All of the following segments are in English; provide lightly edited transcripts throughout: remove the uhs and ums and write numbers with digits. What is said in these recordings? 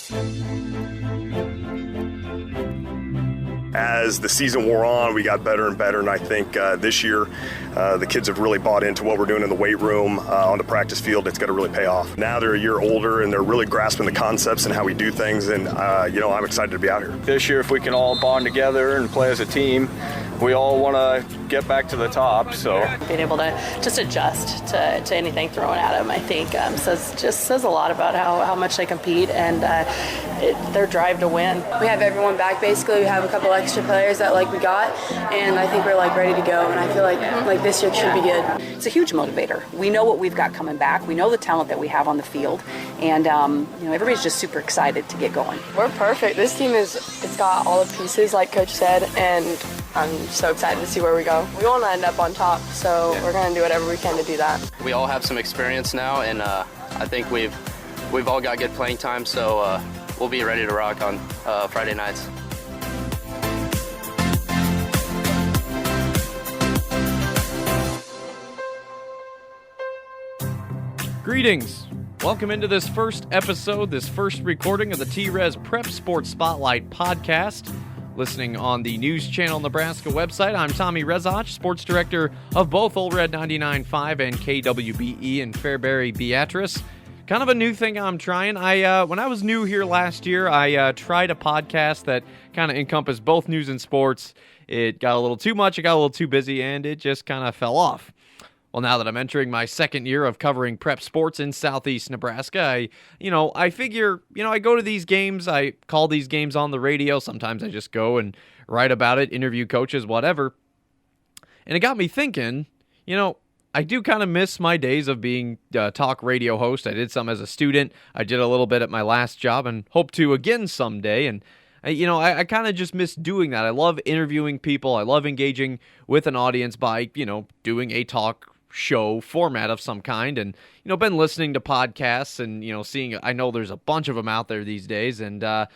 As the season wore on, we got better and better, and I think this year the kids have really bought into what we're doing in the weight room, on the practice field. It's going to really pay off. Now they're a year older, and they're really grasping the concepts and how we do things, and I'm excited to be out here. This year, if we can all bond together and play as a team, we all want to get back to the top. So being able to just adjust to anything thrown at them, I think, says a lot about how much they compete and their drive to win. We have everyone back. Basically, we have a couple extra players that we got, and I think we're ready to go. And I feel like this year should be good. It's a huge motivator. We know what we've got coming back. We know the talent that we have on the field, and everybody's just super excited to get going. We're perfect. This team it's got all the pieces, like Coach said, and I'm so excited to see where we go. We want to end up on top, so we're going to do whatever we can to do that. We all have some experience now, and I think we've all got good playing time, so we'll be ready to rock on Friday nights. Greetings. Welcome into this first episode, this first recording of the T-Rez Prep Sports Spotlight podcast. Listening on the News Channel Nebraska website, I'm Tommy Rezach, sports director of both Old Red 99.5 and KWBE in Fairbury, Beatrice. Kind of a new thing I'm trying. When I was new here last year, I tried a podcast that kind of encompassed both news and sports. It got a little too much, it got a little too busy, and it just kind of fell off. Well, now that I'm entering my second year of covering prep sports in southeast Nebraska, I figure, I go to these games, I call these games on the radio. Sometimes I just go and write about it, interview coaches, whatever. And it got me thinking, I do kind of miss my days of being a talk radio host. I did some as a student. I did a little bit at my last job and hope to again someday. And I kind of just miss doing that. I love interviewing people. I love engaging with an audience by, doing a talk show format of some kind, and been listening to podcasts and seeing, I know there's a bunch of them out there these days, and I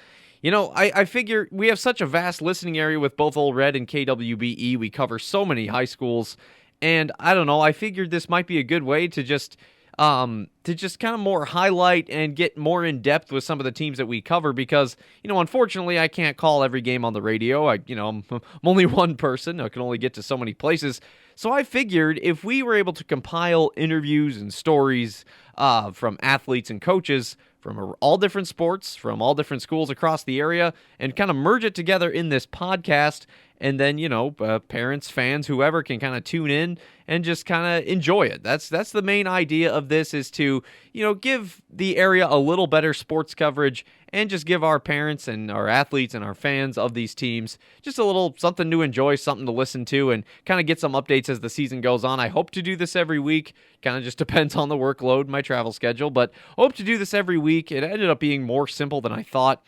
figure we have such a vast listening area with both Old Red and KWBE. We cover so many high schools, and I don't know, I figured this might be a good way to just kind of more highlight and get more in depth with some of the teams that we cover, because unfortunately I can't call every game on the radio. I'm only one person. I can only get to so many places. So I figured if we were able to compile interviews and stories from athletes and coaches from all different sports, from all different schools across the area, and kind of merge it together in this podcast, and then, parents, fans, whoever can kind of tune in and just kind of enjoy it. That's the main idea of this, is to, give the area a little better sports coverage and just give our parents and our athletes and our fans of these teams just a little something to enjoy, something to listen to, and kind of get some updates as the season goes on. I hope to do this every week. Kind of just depends on the workload, my travel schedule, but hope to do this every week. It ended up being more simple than I thought.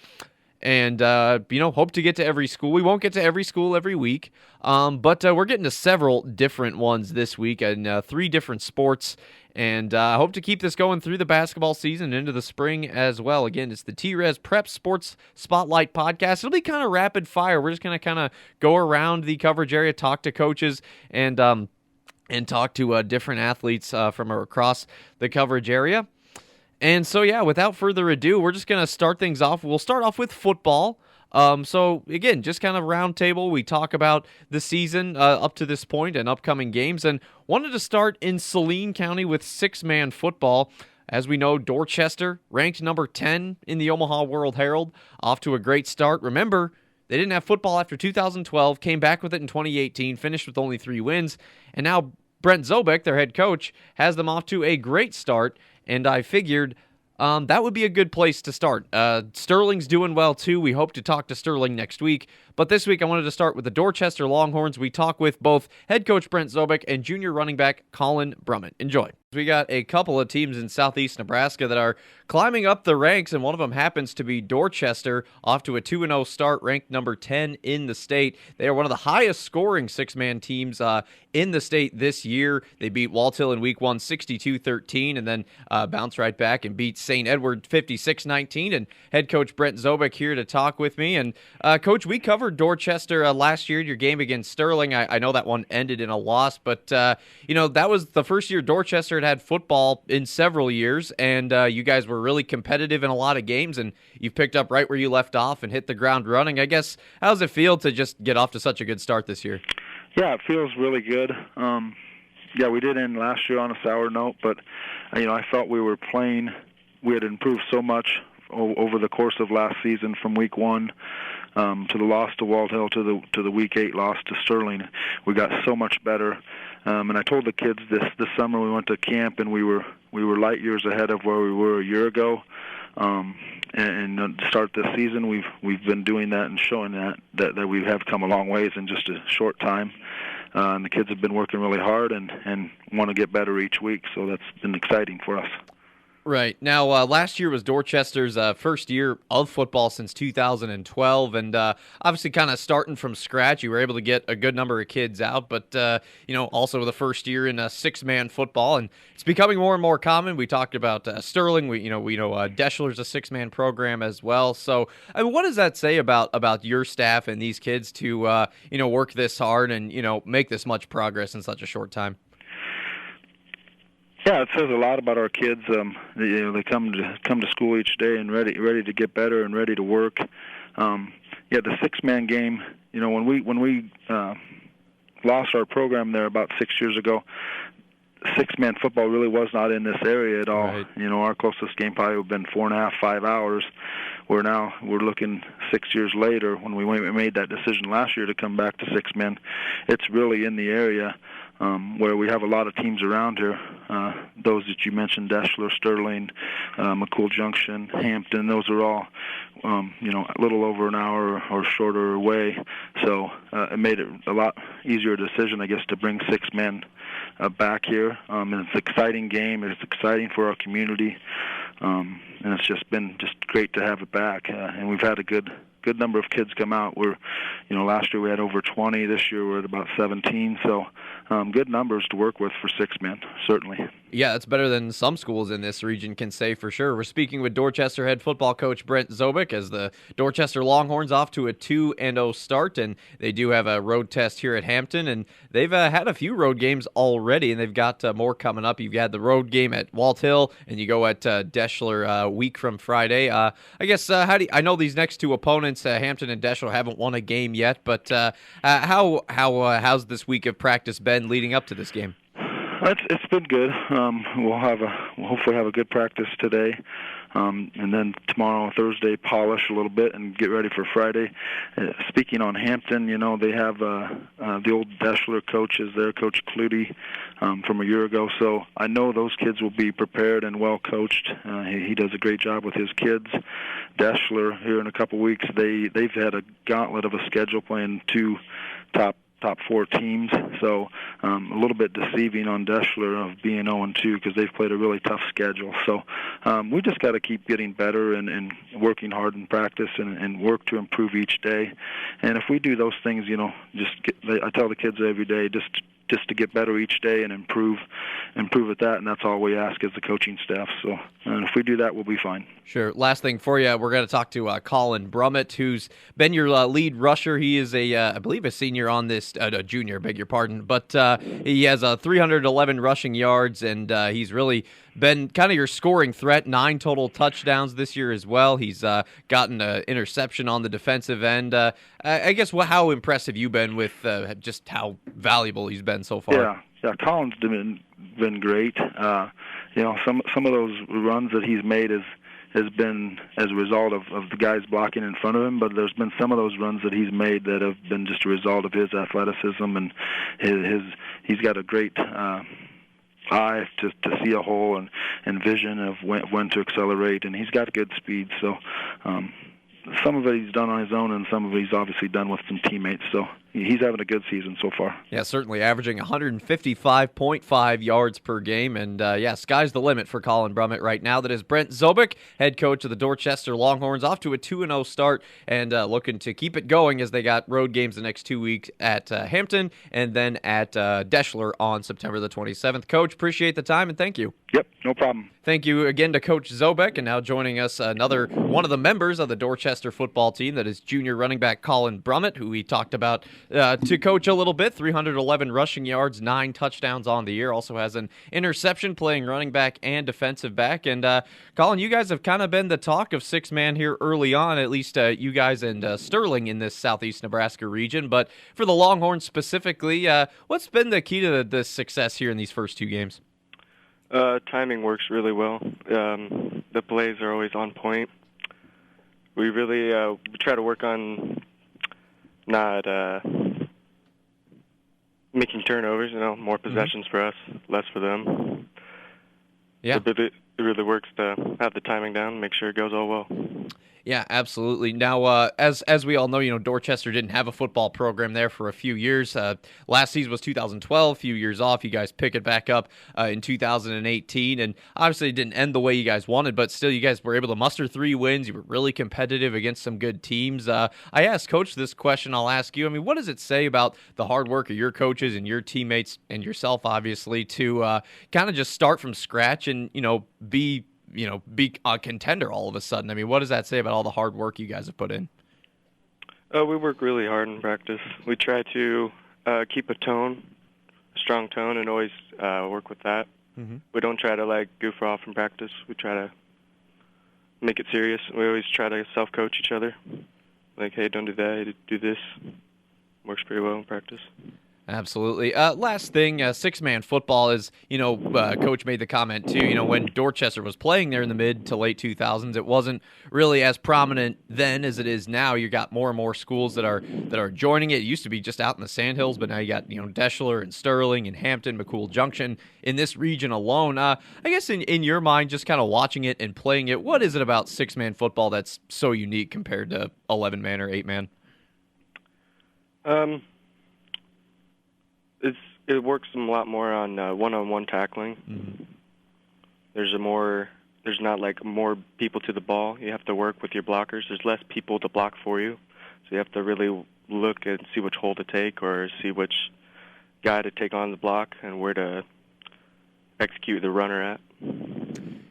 And, hope to get to every school. We won't get to every school every week, but we're getting to several different ones this week and 3 different sports. And I hope to keep this going through the basketball season into the spring as well. Again, it's the T-Rez Prep Sports Spotlight podcast. It'll be kind of rapid fire. We're just going to kind of go around the coverage area, talk to coaches, and talk to different athletes from across the coverage area. And so, without further ado, we're just going to start things off. We'll start off with football. So, again, just kind of round table. We talk about the season up to this point and upcoming games. And wanted to start in Saline County with 6-man football. As we know, Dorchester, ranked number 10 in the Omaha World Herald, off to a great start. Remember, they didn't have football after 2012, came back with it in 2018, finished with only 3 wins. And now Brent Zobek, their head coach, has them off to a great start. And I figured that would be a good place to start. Sterling's doing well, too. We hope to talk to Sterling next week. But this week, I wanted to start with the Dorchester Longhorns. We talk with both head coach Brent Zobek and junior running back Colin Brummett. Enjoy. We got a couple of teams in southeast Nebraska that are climbing up the ranks, and one of them happens to be Dorchester, off to a 2-0 start, ranked number 10 in the state. They are one of the highest scoring 6-man teams in the state this year. They beat Walthill in week 1 62-13, and then bounced right back and beat St. Edward 56-19. And head coach Brent Zobek here to talk with me. And coach, we covered Dorchester last year, your game against Sterling. I know that one ended in a loss, but that was the first year Dorchester had had football in several years, and you guys were really competitive in a lot of games, and you've picked up right where you left off and hit the ground running. I guess, how does it feel to just get off to such a good start this year? Yeah, it feels really good. Yeah, we did end last year on a sour note, but I felt we had improved so much over the course of last season, from week 1 to the loss to Walt Hill to the week 8 loss to Sterling. We got so much better. And I told the kids this summer we went to camp, and we were light years ahead of where we were a year ago. And to start this season, we've been doing that and showing that we have come a long ways in just a short time. And the kids have been working really hard and want to get better each week, so that's been exciting for us. Right. Now, last year was Dorchester's first year of football since 2012, and obviously kind of starting from scratch. You were able to get a good number of kids out, but, also the first year in six-man football, and it's becoming more and more common. We talked about Sterling. We know Deschler's a six-man program as well. So, what does that say about your staff and these kids to, work this hard and, make this much progress in such a short time? Yeah, it says a lot about our kids. They come to school each day and ready to get better and ready to work. The six-man game. When we lost our program there about 6 years ago, six-man football really was not in this area at all. Right. Our closest game probably would have been 4.5, 5 hours. We're looking 6 years later, when we made that decision last year to come back to six-men. It's really in the area. Where we have a lot of teams around here, those that you mentioned, Deschler, Sterling, McCool Junction, Hampton, those are all, a little over an hour or shorter away. So it made it a lot easier decision, I guess, to bring six men back here. And it's an exciting game. It's exciting for our community. And it's just been great to have it back. And we've had a good number of kids come out. Last year we had over 20. This year we're at about 17. So good numbers to work with for six men, certainly. Yeah, it's better than some schools in this region can say for sure. We're speaking with Dorchester head football coach Brent Zobick as the Dorchester Longhorns off to a 2-0 start, and they do have a road test here at Hampton, and they've had a few road games already, and they've got more coming up. You've had the road game at Walt Hill, and you go at Deschler a week from Friday. I guess I know these next two opponents, Hampton and Deschler, haven't won a game yet, but how's this week of practice been leading up to this game? It's been good. We'll hopefully have a good practice today, and then tomorrow, Thursday, polish a little bit and get ready for Friday. Speaking on Hampton, they have the old Deschler coach is there, Coach KUTT, from a year ago. So I know those kids will be prepared and well coached. He does a great job with his kids. Deschler here in a couple weeks, they've had a gauntlet of a schedule playing two top 4 teams, so a little bit deceiving on Deschler of being 0-2 because they've played a really tough schedule. So we just got to keep getting better and working hard in practice and work to improve each day. And if we do those things, I tell the kids every day, just to get better each day and improve at that, and that's all we ask as the coaching staff. So if we do that, we'll be fine. Sure. Last thing for you, we're going to talk to Colin Brummett, who's been your lead rusher. He is I believe a senior on this, a junior, beg your pardon, but he has 311 rushing yards, and he's really been kind of your scoring threat, 9 total touchdowns this year as well. He's gotten an interception on the defensive end. I guess how impressive you've been with just how valuable he's been so far. Yeah, Colin's been great. Some of those runs that he's made has been as a result of the guys blocking in front of him, but there's been some of those runs that he's made that have been just a result of his athleticism and he's got a great eye to see a hole and vision of when to accelerate, and he's got good speed. So some of it he's done on his own, and some of it he's obviously done with some teammates. So he's having a good season so far. Yeah, certainly averaging 155.5 yards per game. And, sky's the limit for Colin Brummett right now. That is Brent Zobick, head coach of the Dorchester Longhorns, off to a 2-0 start and looking to keep it going as they got road games the next 2 weeks at Hampton and then at Deschler on September the 27th. Coach, appreciate the time and thank you. Yep, no problem. Thank you again to Coach Zobick, and now joining us another one of the members of the Dorchester football team, that is junior running back Colin Brummett, who we talked about to coach a little bit. 311 rushing yards, 9 touchdowns on the year. Also has an interception, playing running back and defensive back. And Colin, you guys have kind of been the talk of six-man here early on, at least you guys and Sterling in this southeast Nebraska region. But for the Longhorns specifically, what's been the key to the success here in these first 2 games? Timing works really well. The plays are always on point. We really we try to work on not making turnovers, more possessions for us, less for them. Yeah. It really works to have the timing down and make sure it goes all well. Yeah, absolutely. Now, as we all know, Dorchester didn't have a football program there for a few years. Last season was 2012, a few years off. You guys pick it back up in 2018, and obviously it didn't end the way you guys wanted, but still you guys were able to muster 3 wins. You were really competitive against some good teams. I asked Coach this question. I'll ask you. I mean, what does it say about the hard work of your coaches and your teammates and yourself, obviously, to kind of just start from scratch and, be a contender all of a sudden? I mean, what does that say about all the hard work you guys have put in? We work really hard in practice. We try to keep a strong tone, and always work with that. Mm-hmm. We don't try to goof off in practice. We try to make it serious. We always try to self-coach each other. Hey, don't do that, do this. Works pretty well in practice. Absolutely. Last thing, six-man football is, Coach made the comment too, when Dorchester was playing there in the mid to late 2000s, it wasn't really as prominent then as it is now. You got more and more schools that are joining it. It used to be just out in the Sandhills, but now you got, Deschler and Sterling and Hampton, McCool Junction in this region alone. I guess in your mind, just kind of watching it and playing it, what is it about six-man football that's so unique compared to 11-man or 8-man? It works a lot more on one-on-one tackling. Mm-hmm. There's not more people to the ball. You have to work with your blockers. There's less people to block for you, so you have to really look and see which hole to take or see which guy to take on the block and where to execute the runner at.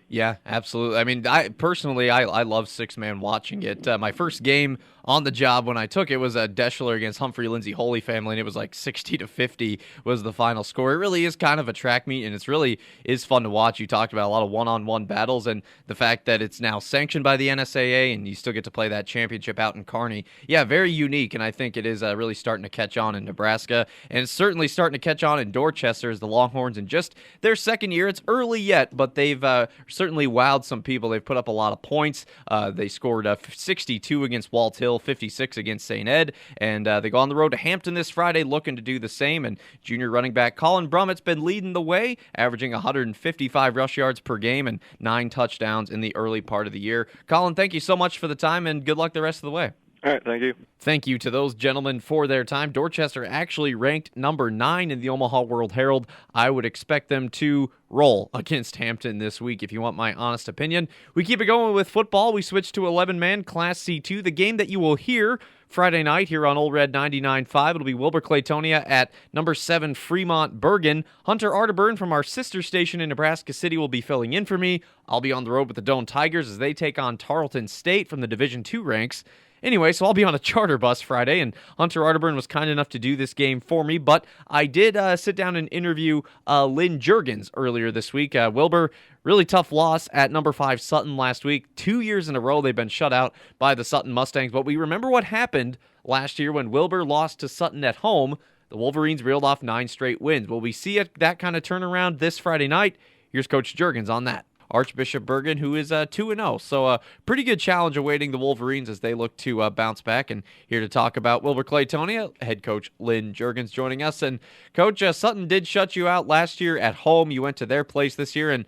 Yeah, absolutely. I mean, I love six-man watching it. My first game on the job when I took it was a Deschler against Humphrey Lindsay Holy family, and it was 60-50 was the final score. It really is kind of a track meet, and it's really is fun to watch. You talked about a lot of one-on-one battles, and the fact that it's now sanctioned by the NSAA, and you still get to play that championship out in Kearney. Yeah, very unique, and I think it is really starting to catch on in Nebraska, and it's certainly starting to catch on in Dorchester as the Longhorns in just their second year. It's early yet, but they've certainly wowed some people. They've put up a lot of points. They scored 62 against Walt Hill, 56 against St. Ed, and they go on the road to Hampton this Friday looking to do the same, and junior running back Colin Brummett's been leading the way, averaging 155 rush yards per game and 9 touchdowns in the early part of the year. Colin, thank you so much for the time, and good luck the rest of the way. All right, thank you. Thank you to those gentlemen for their time. Dorchester actually ranked number 9 in the Omaha World Herald. I would expect them to roll against Hampton this week, if you want my honest opinion. We keep it going with football. We switch to 11-man Class C2. The game that you will hear Friday night here on Old Red 99.5. It'll be Wilber-Claytonia at number 7 Fremont Bergen. Hunter Arterburn from our sister station in Nebraska City will be filling in for me. I'll be on the road with the Doane Tigers as they take on Tarleton State from the Division II ranks. Anyway, so I'll be on a charter bus Friday, and Hunter Arterburn was kind enough to do this game for me, but I did sit down and interview Lynn Juergens earlier this week. Wilbur, really tough loss at number 5 Sutton last week. 2 years in a row they've been shut out by the Sutton Mustangs, but we remember what happened last year when Wilbur lost to Sutton at home. The Wolverines reeled off 9 straight wins. Will we see that kind of turnaround this Friday night? Here's Coach Juergens on that. Archbishop Bergen, who is 2-0. So a pretty good challenge awaiting the Wolverines as they look to bounce back. And here to talk about Wilber-Claytonia, head coach Lynn Juergens joining us. And Coach, Sutton did shut you out last year at home. You went to their place this year, and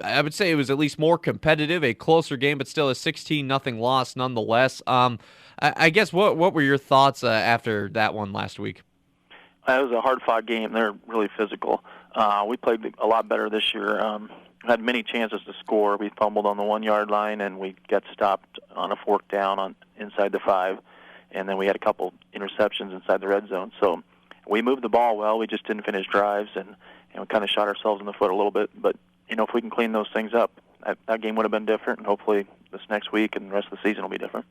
I would say it was at least more competitive, a closer game, but still a 16-0 loss nonetheless. I guess what were your thoughts after that one last week? It was a hard-fought game. They're really physical. We played a lot better this year. Had many chances to score. We fumbled on the 1-yard line, and we got stopped on a fourth down inside the 5, and then we had a couple interceptions inside the red zone. So we moved the ball well. We just didn't finish drives, and we kind of shot ourselves in the foot a little bit. But, if we can clean those things up, that game would have been different, and hopefully this next week and the rest of the season will be different.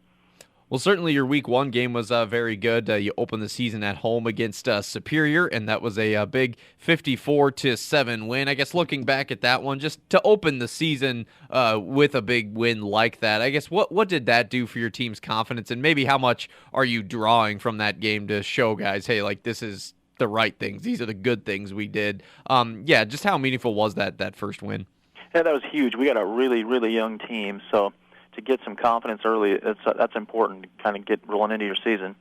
Well, certainly your week 1 game was very good. You opened the season at home against Superior, and that was a big 54-7 win. I guess looking back at that one, just to open the season with a big win like that, I guess what did that do for your team's confidence, and maybe how much are you drawing from that game to show guys, hey, like this is the right things. These are the good things we did. Just how meaningful was that first win? Yeah, that was huge. We got a really, really young team, so to get some confidence early, that's important to kind of get rolling into your season.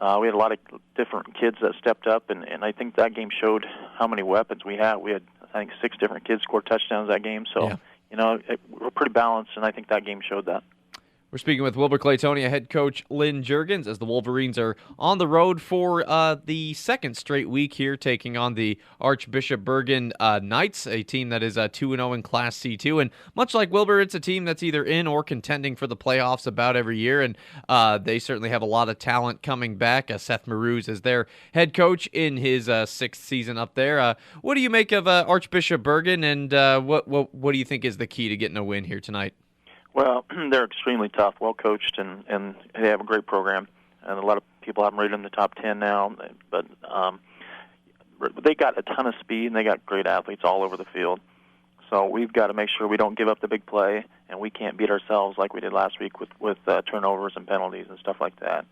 We had a lot of different kids that stepped up, and I think that game showed how many weapons we had. We had, I think, 6 different kids score touchdowns that game, so we're pretty balanced, and I think that game showed that. We're speaking with Wilber-Claytonia head coach Lynn Juergens as the Wolverines are on the road for the second straight week here, taking on the Archbishop Bergan Knights, a team that is 2-0 in Class C2. And much like Wilbur, it's a team that's either in or contending for the playoffs about every year, and they certainly have a lot of talent coming back. Seth Marouz is their head coach in his 6th season up there. What do you make of Archbishop Bergan, and what do you think is the key to getting a win here tonight? Well, they're extremely tough, well coached, and they have a great program. And a lot of people have them rated in the top 10 now, but they got a ton of speed and they got great athletes all over the field. So we've got to make sure we don't give up the big play, and we can't beat ourselves like we did last week with turnovers and penalties and stuff like that.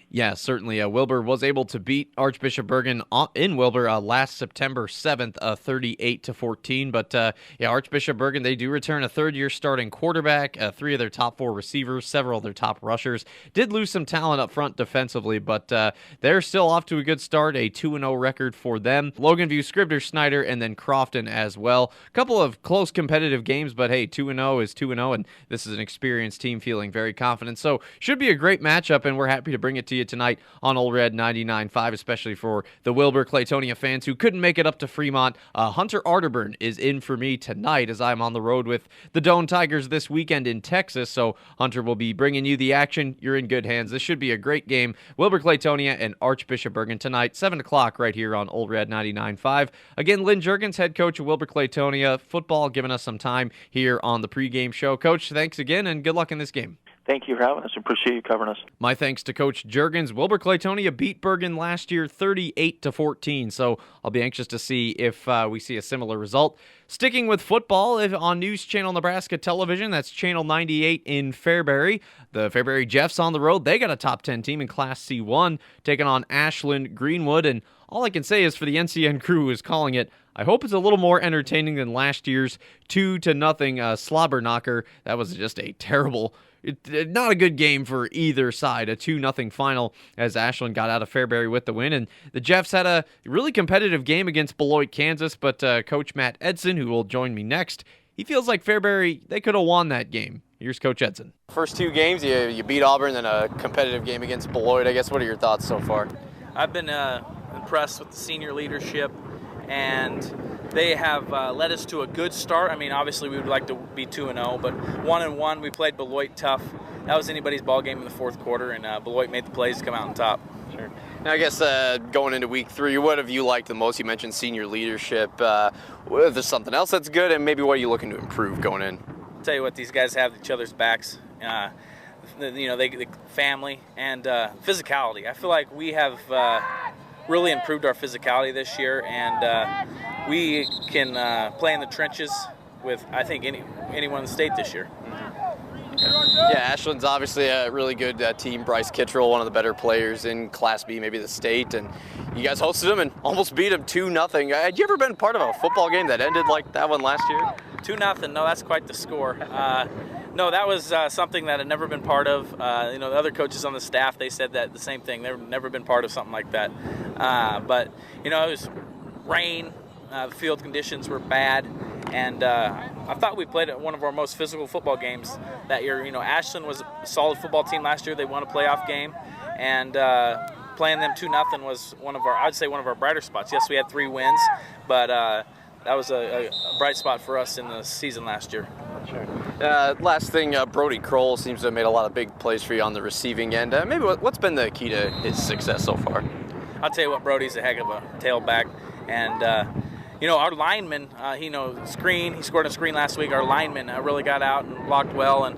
Yeah, certainly. Wilbur was able to beat Archbishop Bergan in Wilbur last September 7th, 38-14. But Archbishop Bergan, they do return a third-year starting quarterback, 3 of their top 4 receivers, several of their top rushers. Did lose some talent up front defensively, but they're still off to a good start, a 2-0 record for them. Loganview, Scribner, Snyder, and then Crofton as well. A couple of close competitive games, but hey, 2-0 is 2-0, and this is an experienced team feeling very confident. So should be a great matchup, and we're happy to bring it to you tonight on Old Red 99.5, especially for the Wilber-Claytonia fans who couldn't make it up to Fremont. Hunter Arterburn is in for me tonight as I'm on the road with the Doane Tigers this weekend in Texas, so Hunter will be bringing you the action. You're in good hands. This should be a great game. Wilber-Claytonia and Archbishop Bergan tonight, 7 o'clock right here on Old Red 99.5. Again, Lynn Juergens, head coach of Wilber-Claytonia football, giving us some time here on the pregame show. Coach, thanks again, and good luck in this game. Thank you for having us. Appreciate you covering us. My thanks to Coach Juergens. Wilber-Claytonia beat Bergan last year 38-14, so I'll be anxious to see if we see a similar result. Sticking with football on News Channel Nebraska Television, that's Channel 98 in Fairbury. The Fairbury Jeffs on the road. They got a top 10 team in Class C1, taking on Ashland Greenwood, and all I can say is for the NCN crew who is calling it, I hope it's a little more entertaining than last year's 2-0 slobber knocker. That was just a terrible, not a good game for either side. A 2-0 final as Ashland got out of Fairbury with the win. And the Jeffs had a really competitive game against Beloit, Kansas, but Coach Matt Edson, who will join me next, he feels like Fairbury, they could have won that game. Here's Coach Edson. First 2 games, you beat Auburn, then a competitive game against Beloit. I guess, what are your thoughts so far? I've been impressed with the senior leadership, and they have led us to a good start. I mean, obviously we would like to be 2-0, but 1-1, we played Beloit tough. That was anybody's ball game in the fourth quarter, and Beloit made the plays to come out on top. Sure. Now, I guess going into week 3, what have you liked the most? You mentioned senior leadership. There's something else that's good, and maybe what are you looking to improve going in? I'll tell you what, these guys have each other's backs. They family and physicality. I feel like we have really improved our physicality this year, and we can play in the trenches with, I think, anyone in the state this year. Yeah, Ashland's obviously a really good team. Bryce Kittrell, one of the better players in Class B, maybe the state, and you guys hosted them and almost beat them 2-0. Had you ever been part of a football game that ended like that one last year? 2-0, no, that's quite the score. No, that was something that I'd never been part of. The other coaches on the staff, they said that the same thing. They've never been part of something like that. But, it was rain. The field conditions were bad. And I thought we played one of our most physical football games that year. Ashland was a solid football team last year. They won a playoff game. And playing them 2-0 was one of our brighter spots. Yes, we had 3 wins, but that was a bright spot for us in the season last year. Sure. Last thing, Brody Kroll seems to have made a lot of big plays for you on the receiving end. Maybe what's been the key to his success so far? I'll tell you what, Brody's a heck of a tailback. And, our lineman, he scored a screen last week. Our lineman really got out and blocked well. And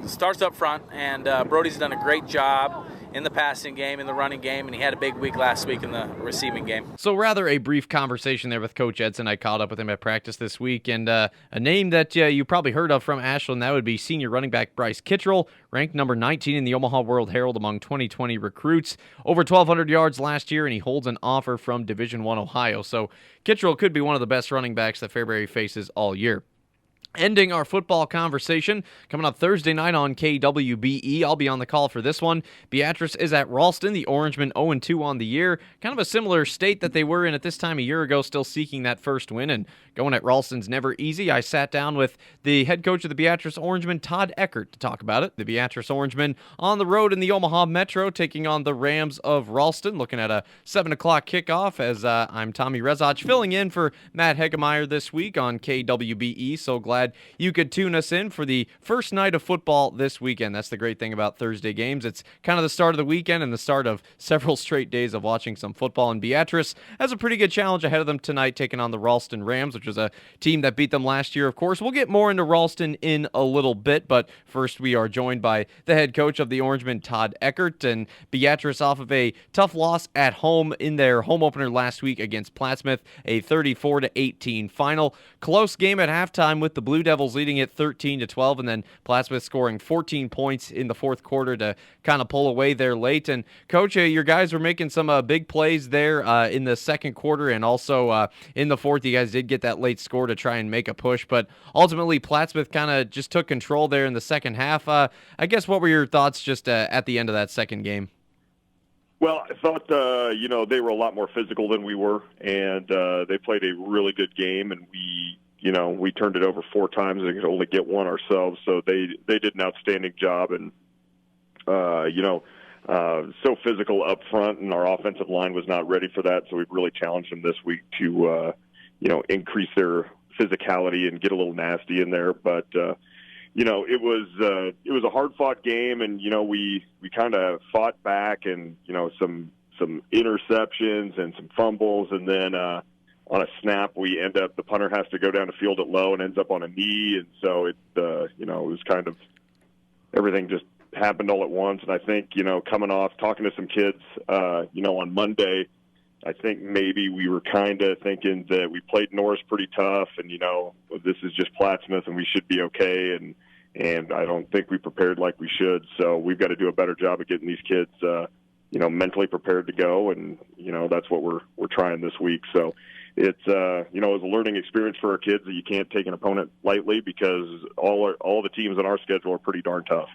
starts up front, and Brody's done a great job in the passing game, in the running game, and he had a big week last week in the receiving game. So rather a brief conversation there with Coach Edson. I caught up with him at practice this week, and a name that you probably heard of from Ashland, that would be senior running back Bryce Kittrell, ranked number 19 in the Omaha World Herald among 2020 recruits, over 1,200 yards last year, and he holds an offer from Division I Ohio. So Kittrell could be one of the best running backs that Fairbury faces all year. Ending our football conversation, coming up Thursday night on KWBE. I'll be on the call for this one. Beatrice is at Ralston, the Orangemen 0-2 on the year. Kind of a similar state that they were in at this time a year ago, still seeking that first win, and going at Ralston's never easy. I sat down with the head coach of the Beatrice Orangemen, Todd Eckert, to talk about it. The Beatrice Orangemen on the road in the Omaha Metro, taking on the Rams of Ralston, looking at a 7 o'clock kickoff, as I'm Tommy Rezach, filling in for Matt Hegemeyer this week on KWBE. So glad you could tune us in for the first night of football this weekend. That's the great thing about Thursday games. It's kind of the start of the weekend and the start of several straight days of watching some football. And Beatrice has a pretty good challenge ahead of them tonight, taking on the Ralston Rams, which was a team that beat them last year. Of course, we'll get more into Ralston in a little bit, but first we are joined by the head coach of the Orangemen, Todd Eckert, and Beatrice off of a tough loss at home in their home opener last week against Plattsmouth, a 34-18 final. Close game at halftime with the Blue Devils leading it 13-12, and then Plattsmouth scoring 14 points in the fourth quarter to kind of pull away there late. And Coach, your guys were making some big plays there in the second quarter, and also in the fourth, you guys did get that late score to try and make a push, but ultimately Plattsmouth kind of just took control there in the second half. I guess what were your thoughts just at the end of that second game? Well, I thought, they were a lot more physical than we were, and they played a really good game, and we turned it over 4 times and could only get one ourselves. So they did an outstanding job, and so physical up front, and our offensive line was not ready for that. So we've really challenged them this week to increase their physicality and get a little nasty in there. But it was a hard fought game, and we kind of fought back, and some interceptions and some fumbles, and then on a snap, the punter has to go down the field at low and ends up on a knee. And so it was kind of, everything just happened all at once. And I think, coming off talking to some kids, on Monday, I think maybe we were kind of thinking that we played Norris pretty tough, and, this is just Plattsmouth and we should be okay. And I don't think we prepared like we should. So we've got to do a better job of getting these kids, mentally prepared to go. And, that's what we're trying this week. So it's, it was a learning experience for our kids that you can't take an opponent lightly, because all the teams on our schedule are pretty darn tough.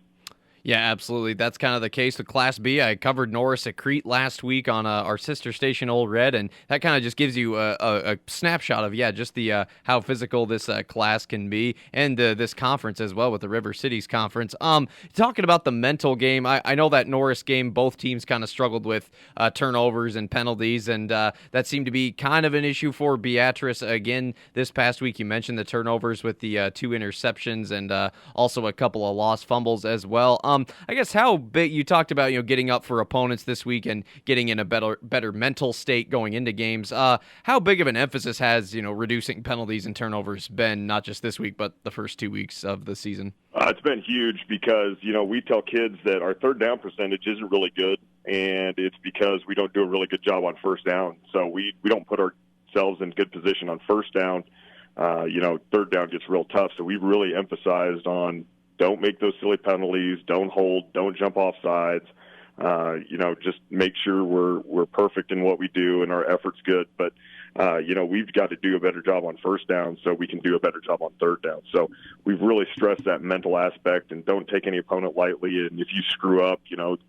Yeah, absolutely. That's kind of the case with Class B. I covered Norris at Crete last week on our sister station, Old Red, and that kind of just gives you a snapshot of, just the how physical this class can be, and this conference as well with the River Cities Conference. Talking about the mental game, I know that Norris game, both teams kind of struggled with turnovers and penalties, and that seemed to be kind of an issue for Beatrice again this past week. You mentioned the turnovers with the 2 interceptions and also a couple of lost fumbles as well. I guess how big, you talked about, getting up for opponents this week and getting in a better mental state going into games. How big of an emphasis has, reducing penalties and turnovers been, not just this week, but the first 2 weeks of the season? It's been huge because, we tell kids that our third down percentage isn't really good, and it's because we don't do a really good job on first down. So we don't put ourselves in good position on first down. Third down gets real tough. So we've really emphasized on, don't make those silly penalties, don't hold, don't jump off sides. Just make sure we're perfect in what we do and our effort's good. But, we've got to do a better job on first down so we can do a better job on third down. So we've really stressed that mental aspect, and don't take any opponent lightly. And if you screw up,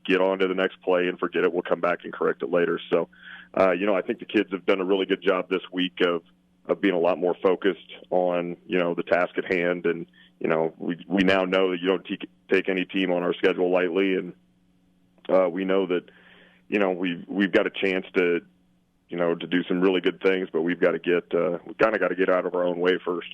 get on to the next play and forget it. We'll come back and correct it later. So, I think the kids have done a really good job this week of being a lot more focused on, the task at hand. And, we now know that you don't take any team on our schedule lightly. And we know that, we've got a chance to do some really good things, but we've got to get out of our own way first.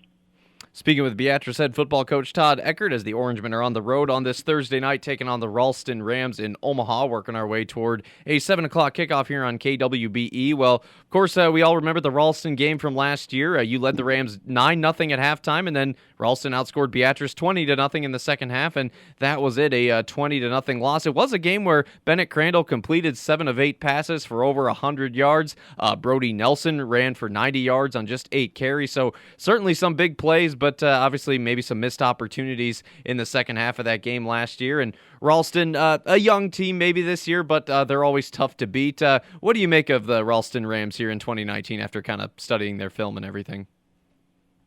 Speaking with Beatrice head football coach Todd Eckert as the Orangemen are on the road on this Thursday night, taking on the Ralston Rams in Omaha, working our way toward a 7 o'clock kickoff here on KWBE. Well, of course, we all remember the Ralston game from last year. You led the Rams 9-0 at halftime, and then Ralston outscored Beatrice 20-0 in the second half, and that was it, a 20-0 loss. It was a game where Bennett Crandall completed 7 of 8 passes for over 100 yards. Brody Nelson ran for 90 yards on just 8 carries, so certainly some big plays, but obviously maybe some missed opportunities in the second half of that game last year. And Ralston, a young team maybe this year, but they're always tough to beat. What do you make of the Ralston Rams here in 2019 after kind of studying their film and everything?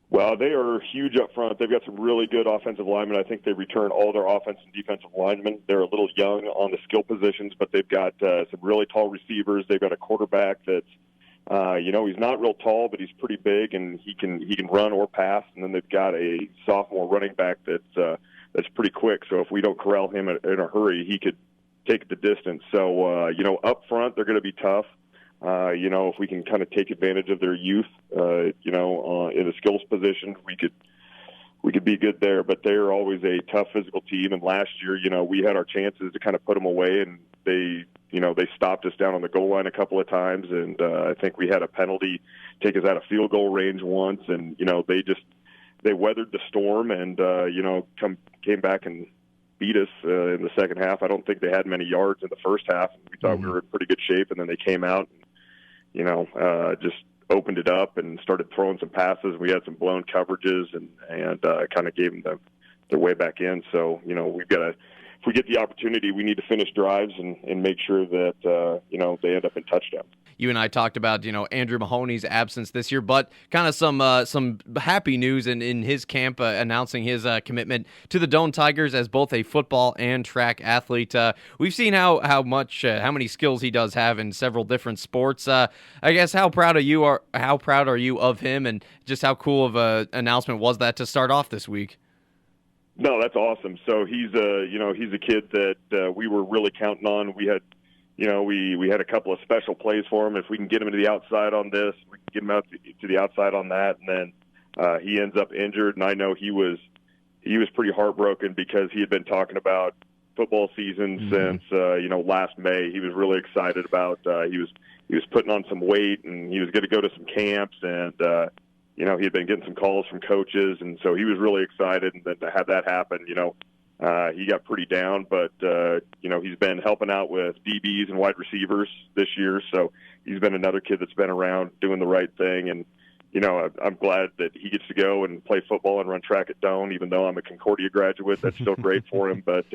Well, they are huge up front. They've got some really good offensive linemen. I think they return all their offensive and defensive linemen. They're a little young on the skill positions, but they've got some really tall receivers. They've got a quarterback that's he's not real tall, but he's pretty big, and he can run or pass. And then they've got a sophomore running back that's pretty quick. So if we don't corral him in a hurry, he could take the distance. So up front they're going to be tough. If we can kind of take advantage of their youth, in the skills position, we could be good there. But they're always a tough physical team. And last year, we had our chances to kind of put them away, and they stopped us down on the goal line a couple of times. And I think we had a penalty take us out of field goal range once. And they weathered the storm and came back and beat us in the second half. I don't think they had many yards in the first half. We thought we were in pretty good shape, and then they came out and just opened it up and started throwing some passes. We had some blown coverages and kind of gave them their way back in. So, we've got to, if we get the opportunity, we need to finish drives and make sure that, they end up in touchdowns. You and I talked about, Andrew Mahoney's absence this year, but kind of some happy news in his camp announcing his commitment to the Doane Tigers as both a football and track athlete. We've seen how many skills he does have in several different sports. I guess how proud are you of him, and just how cool of a announcement was that to start off this week? No, that's awesome. So he's a kid that we were really counting on. We had. We had a couple of special plays for him. If we can get him to the outside on this, we can get him out to the outside on that, and then he ends up injured. And I know he was pretty heartbroken because he had been talking about football season since last May. He was really excited about. He was putting on some weight, and he was going to go to some camps, and he had been getting some calls from coaches, and so he was really excited. And then to have that happen, he got pretty down, but, he's been helping out with DBs and wide receivers this year. So he's been another kid that's been around doing the right thing. And, I'm glad that he gets to go and play football and run track at Doane, even though I'm a Concordia graduate. That's still great for him. But,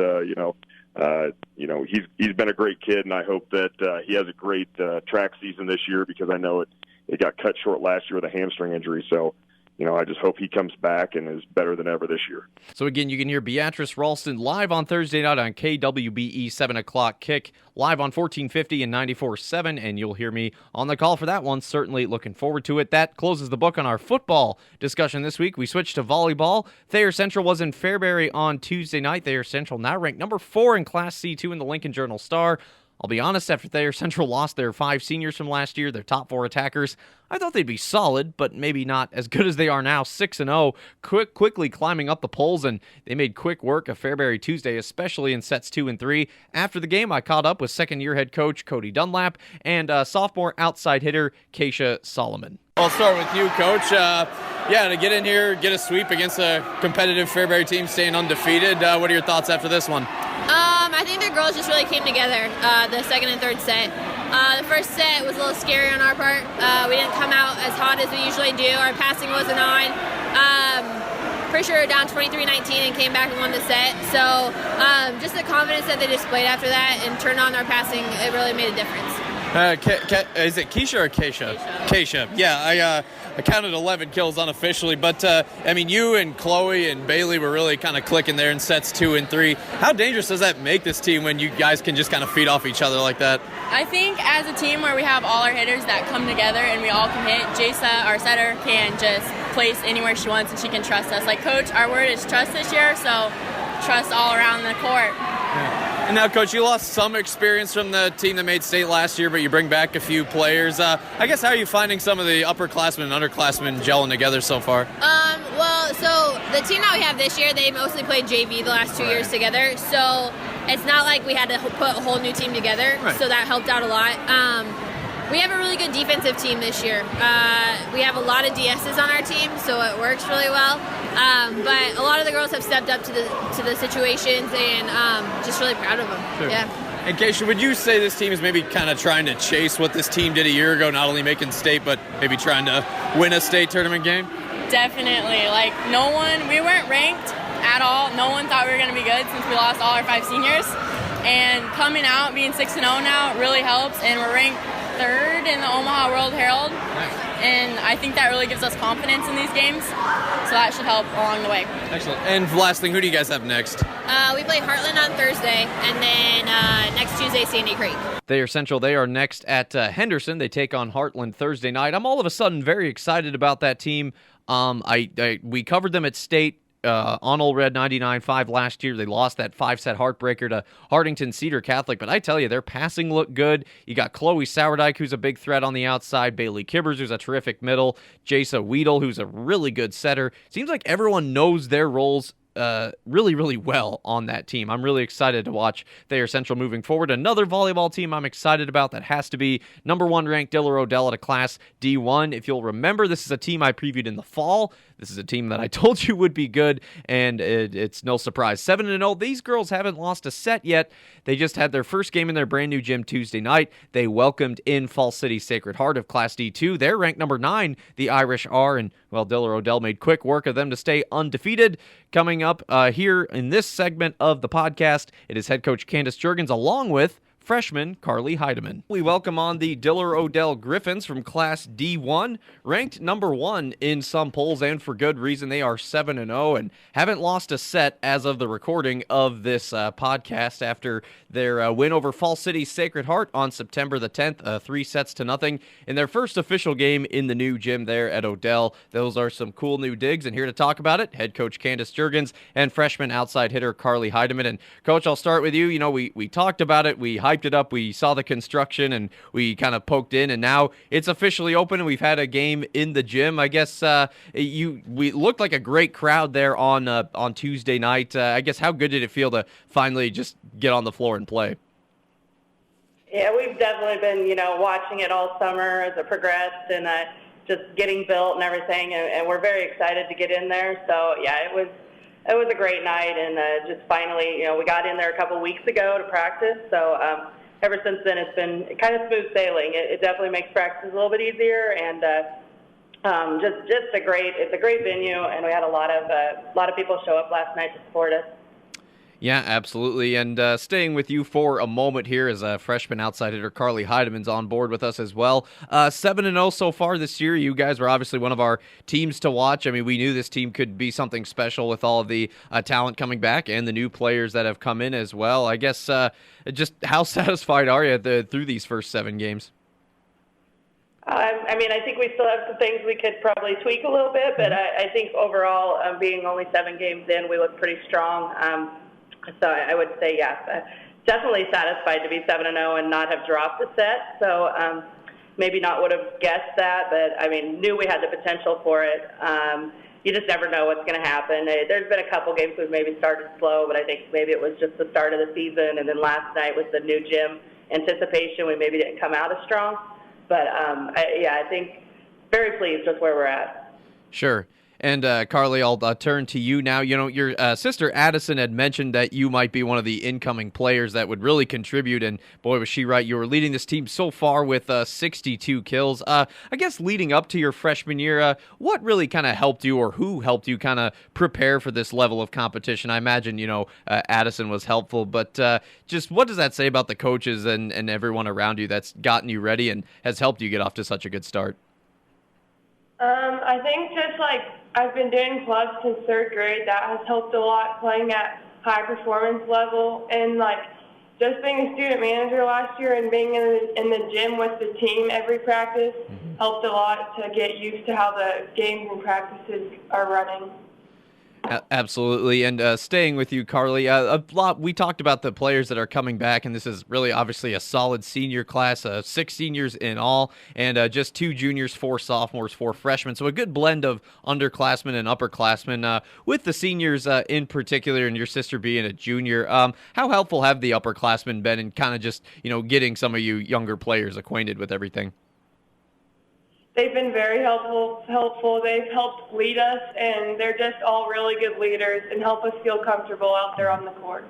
he's been a great kid, and I hope that he has a great track season this year, because I know it got cut short last year with a hamstring injury. So, I just hope he comes back and is better than ever this year. So again, you can hear Beatrice Ralston live on Thursday night on KWBE 7 o'clock kick, live on 1450 and 94.7, and you'll hear me on the call for that one. Certainly looking forward to it. That closes the book on our football discussion this week. We switched to volleyball. Thayer Central was in Fairbury on Tuesday night. Thayer Central now ranked number 4 in Class C2 in the Lincoln Journal-Star. I'll be honest, after Thayer Central lost their 5 seniors from last year, their top 4 attackers, I thought they'd be solid, but maybe not as good as they are now, 6-0, quickly climbing up the polls, and they made quick work of Fairbury Tuesday, especially in sets 2 and 3. After the game, I caught up with second-year head coach Cody Dunlap and sophomore outside hitter Keisha Solomon. I'll start with you, Coach. To get in here, get a sweep against a competitive Fairbury team, staying undefeated. What are your thoughts after this one? I think the girls just really came together the second and third set. The first set was a little scary on our part. We didn't come out as hot as we usually do. Our passing wasn't on. Pretty sure we were down 23-19 and came back and won the set. So just the confidence that they displayed after that and turned on our passing, it really made a difference. Is it Keisha or Keisha? Keisha. Yeah, I counted 11 kills unofficially, but you and Chloe and Bailey were really kind of clicking there in sets 2 and 3. How dangerous does that make this team when you guys can just kind of feed off each other like that? I think as a team where we have all our hitters that come together and we all can hit, Jasa, our setter, can just place anywhere she wants and she can trust us. Like Coach, our word is trust this year, so trust all around the court. Yeah. And now, Coach, you lost some experience from the team that made state last year, but you bring back a few players. I guess, how are you finding some of the upperclassmen and underclassmen gelling together so far? Well, so the team that we have this year, they mostly played JV the last 2 years together, so it's not like we had to put a whole new team together, so that helped out a lot. We have a really good defensive team this year. We have a lot of DSs on our team, so it works really well. But a lot of the girls have stepped up to the situations, and just really proud of them. Sure. Yeah. And Keisha, would you say this team is maybe kind of trying to chase what this team did a year ago, not only making state, but maybe trying to win a state tournament game? Definitely. Like, we weren't ranked at all. No one thought we were going to be good since we lost all our 5 seniors. And coming out, being 6-0 now, really helps. And we're ranked 3rd in the Omaha World Herald. And I think that really gives us confidence in these games. So that should help along the way. Excellent. And last thing, who do you guys have next? We play Heartland on Thursday, and then next Tuesday, Sandy Creek. They are Central. They are next at Henderson. They take on Heartland Thursday night. I'm all of a sudden very excited about that team. We covered them at state on Old Red 99.5 last year. They lost that 5-set heartbreaker to Hardington Cedar Catholic, but I tell you, their passing looked good. You got Chloe Sourdike, who's a big threat on the outside, Bailey Kibbers, who's a terrific middle, Jasa Weedle, who's a really good setter. Seems like everyone knows their roles really, really well on that team. I'm really excited to watch Thayer Central moving forward. Another volleyball team I'm excited about that has to be number 1 ranked Diller Odell at a Class D1. If you'll remember, this is a team I previewed in the fall. This is a team that I told you would be good, and it's no surprise. 7-0. These girls haven't lost a set yet. They just had their first game in their brand new gym Tuesday night. They welcomed in Falls City Sacred Heart of Class D2. They're ranked number 9, the Irish are, and, well, Diller Odell made quick work of them to stay undefeated. Coming up here in this segment of the podcast, it is head coach Candace Juergens along with freshman Carly Heidemann. We welcome on the Diller Odell Griffins from Class D1, ranked number 1 in some polls, and for good reason. They are 7-0 and haven't lost a set as of the recording of this podcast after their win over Falls City Sacred Heart on September the 10th, 3-0 in their first official game in the new gym there at Odell. Those are some cool new digs, and here to talk about it, head coach Candace Juergens and freshman outside hitter Carly Heidemann. And Coach, I'll start with you. You know, we talked about it, we hyped it up, we saw the construction, and we kind of poked in, and now it's officially open, and we've had a game in the gym. I guess we looked like a great crowd there on Tuesday night. I guess, how good did it feel to finally just get on the floor and play? Yeah, we've definitely been, watching it all summer as it progressed and just getting built and everything, and we're very excited to get in there. So, yeah, it was a great night, and just finally, we got in there a couple weeks ago to practice. So ever since then, it's been kind of smooth sailing. It definitely makes practice a little bit easier, and it's a great venue, and we had a lot of people show up last night to support us. Yeah, absolutely. And staying with you for a moment here as a freshman outside hitter, Carly Heidemann's on board with us as well. 7-0 so far this year. You guys were obviously one of our teams to watch. I mean, we knew this team could be something special with all of the talent coming back and the new players that have come in as well. I guess just how satisfied are you through these first 7 games? I think we still have some things we could probably tweak a little bit, but I think overall, being only 7 games in, we look pretty strong. So I would say, yes, definitely satisfied to be 7-0 and not have dropped a set. So maybe not would have guessed that, but, knew we had the potential for it. You just never know what's going to happen. There's been a couple games we've maybe started slow, but I think maybe it was just the start of the season, and then last night with the new gym anticipation, we maybe didn't come out as strong. But, I think very pleased with where we're at. Sure. And Carly, I'll turn to you now. Your sister Addison had mentioned that you might be one of the incoming players that would really contribute, and boy, was she right. You were leading this team so far with 62 kills. I guess leading up to your freshman year, what really kind of helped you, or who helped you kind of prepare for this level of competition? I imagine, Addison was helpful, but just what does that say about the coaches and everyone around you that's gotten you ready and has helped you get off to such a good start? I think just I've been doing clubs since 3rd grade. That has helped a lot, playing at high performance level, and just being a student manager last year and being in the gym with the team every practice helped a lot to get used to how the games and practices are running. Absolutely. And staying with you, Carly, a lot. We talked about the players that are coming back, and this is really obviously a solid senior class, 6 seniors in all, and just 2 juniors, 4 sophomores, 4 freshmen. So a good blend of underclassmen and upperclassmen. With the seniors in particular, and your sister being a junior, how helpful have the upperclassmen been in kind of just getting some of you younger players acquainted with everything? They've been very helpful. They've helped lead us, and they're just all really good leaders and help us feel comfortable out there on the court.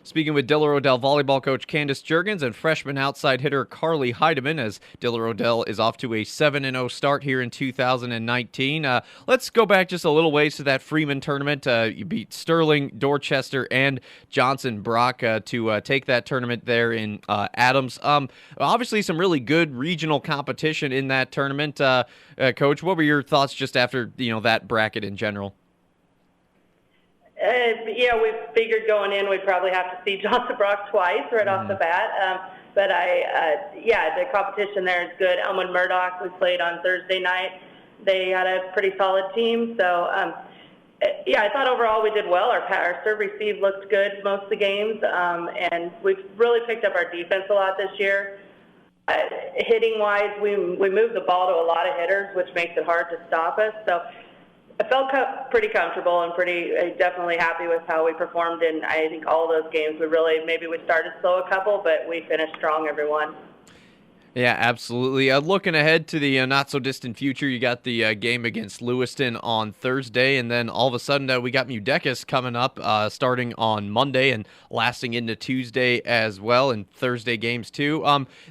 Speaking with Diller Odell volleyball coach Candace Juergens and freshman outside hitter Carly Heidemann, as Diller Odell is off to a 7-0 start here in 2019. Let's go back just a little ways to that Freeman tournament. You beat Sterling, Dorchester, and Johnson Brock to take that tournament there in Adams. Obviously, some really good regional competition in that tournament. Coach, what were your thoughts just after that bracket in general? We figured going in we'd probably have to see Johnson Brock twice right off the bat. But the competition there is good. Elmwood Murdoch, we played on Thursday night. They had a pretty solid team. So, I thought overall we did well. Our serve receive looked good most of the games. And we've really picked up our defense a lot this year. Hitting-wise, we moved the ball to a lot of hitters, which makes it hard to stop us. So I felt pretty comfortable and definitely happy with how we performed in, I think, all those games. Maybe we started slow a couple, but we finished strong every one. Yeah, absolutely. Looking ahead to the not-so-distant future, you got the game against Lewiston on Thursday, and then all of a sudden we got Mudecas coming up starting on Monday and lasting into Tuesday as well, and Thursday games too.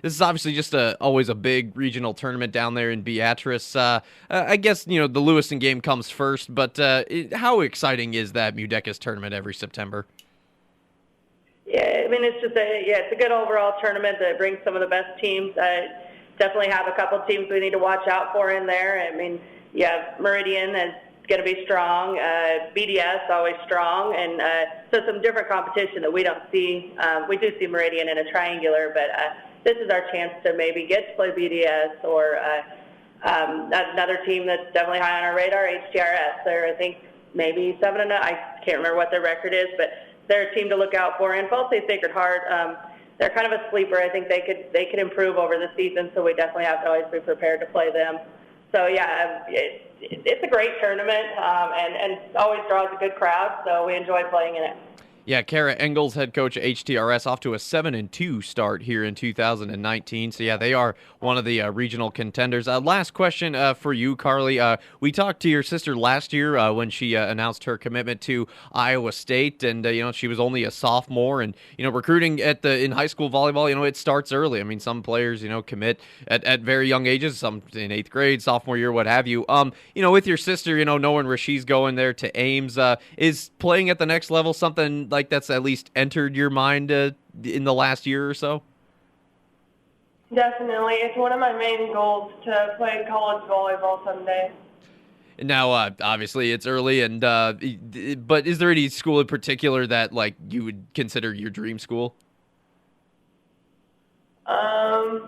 This is obviously just always a big regional tournament down there in Beatrice. I guess, the Lewiston game comes first, but how exciting is that Mudecas tournament every September? Yeah, it's a good overall tournament that brings some of the best teams. Definitely have a couple teams we need to watch out for in there. You have Meridian is going to be strong, BDS always strong, and so some different competition that we don't see. We do see Meridian in a triangular, but this is our chance to maybe get to play BDS or another team that's definitely high on our radar, HTRS. They're, I think, maybe 7-0. I can't remember what their record is, but they're a team to look out for. And Falsey Sacred Heart, they're kind of a sleeper. I think they could improve over the season, so we definitely have to always be prepared to play them. So, it's a great tournament and always draws a good crowd, so we enjoy playing in it. Yeah, Kara Engels, head coach at HTRS, off to a 7-2 start here in 2019. So, they are one of the regional contenders. Last question for you, Carly. We talked to your sister last year when she announced her commitment to Iowa State, and she was only a sophomore. And recruiting in high school volleyball, it starts early. Some players commit at very young ages, some in 8th grade, sophomore year, what have you. With your sister, knowing where she's going there to Ames, is playing at the next level something like that's at least entered your mind in the last year or so? Definitely. It's one of my main goals to play college volleyball someday. Now, obviously, it's early, and but is there any school in particular that you would consider your dream school? I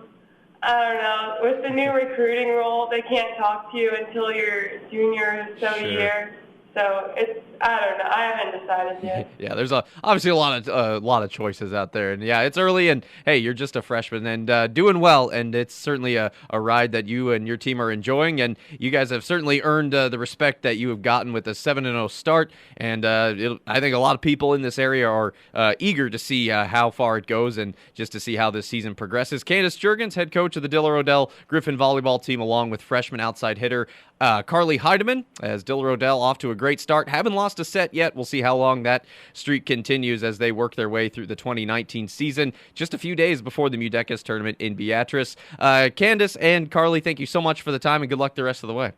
don't know. With the new recruiting rule, they can't talk to you until your junior or so year. So I don't know. I haven't decided yet. Yeah, there's obviously a lot of choices out there, and it's early, and hey, you're just a freshman and doing well, and it's certainly a ride that you and your team are enjoying, and you guys have certainly earned the respect that you have gotten with a 7-0 start, and I think a lot of people in this area are eager to see how far it goes and just to see how this season progresses. Candace Juergens, head coach of the Diller Odell Griffin volleyball team, along with freshman outside hitter Carly Heidemann, as Diller Odell off to a great start. Haven't lost a set yet. We'll see how long that streak continues as they work their way through the 2019 season. Just a few days before the Mudecas tournament in Beatrice. Candace and Carly, thank you so much for the time, and good luck the rest of the way.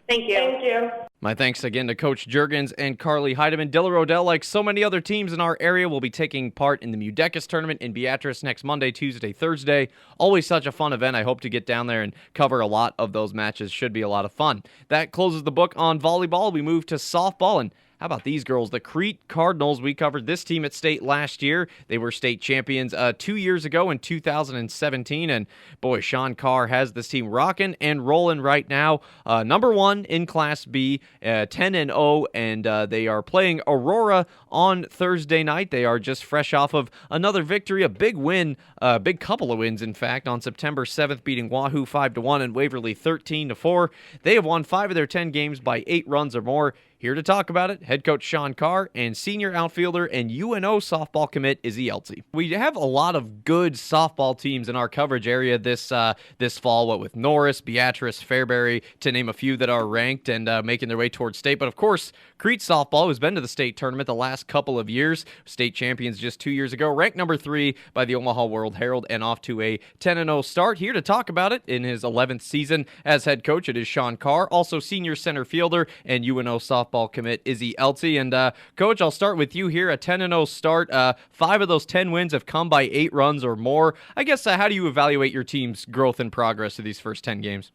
Thank you. Thank you. My thanks again to Coach Juergens and Carly Heidemann. Diller Odell, like so many other teams in our area, will be taking part in the Mudecas tournament in Beatrice next Monday, Tuesday, Thursday. Always such a fun event. I hope to get down there and cover a lot of those matches. Should be a lot of fun. That closes the book on volleyball. We move to softball, and How about these girls? The Crete Cardinals. We covered this team at state last year. They were state champions 2 years ago in 2017. And boy, Sean Carr has this team rocking and rolling right now. Number 1 in Class B, 10-0, and they are playing Aurora on Thursday night. They are just fresh off of another victory, a big win, a big couple of wins, in fact, on September 7th, beating Wahoo 5-1 and Waverly 13-4. They have won 5 of their 10 games by 8 runs or more. Here to talk about it, head coach Sean Carr and senior outfielder and UNO softball commit Izzy Eltsey. We have a lot of good softball teams in our coverage area this fall, what with Norris, Beatrice, Fairbury, to name a few that are ranked and making their way towards state. But of course, Crete softball, who's been to the state tournament the last couple of years, state champions just 2 years ago, ranked number 3 by the Omaha World Herald and off to a 10-0 start. Here to talk about it in his 11th season as head coach, it is Sean Carr, also senior center fielder and UNO softball commit Izzy Eltsey. And Coach, I'll start with you here. A 10-0 start. 5 of those 10 wins have come by 8 runs or more. I guess how do you evaluate your team's growth and progress of these first 10 games?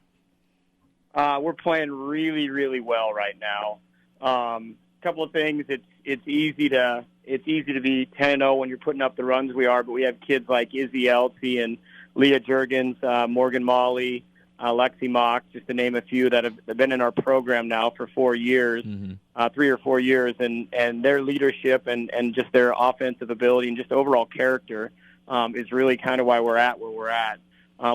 We're playing really, really well right now. Couple of things. It's easy to be 10-0 when you're putting up the runs we are, but we have kids like Izzy Eltsey and Leah Juergens, Morgan Molly, Lexi Mock, just to name a few that have been in our program now for 4 years, 3 or 4 years, and their leadership and just their offensive ability and just overall character is really kind of why we're at where we're at.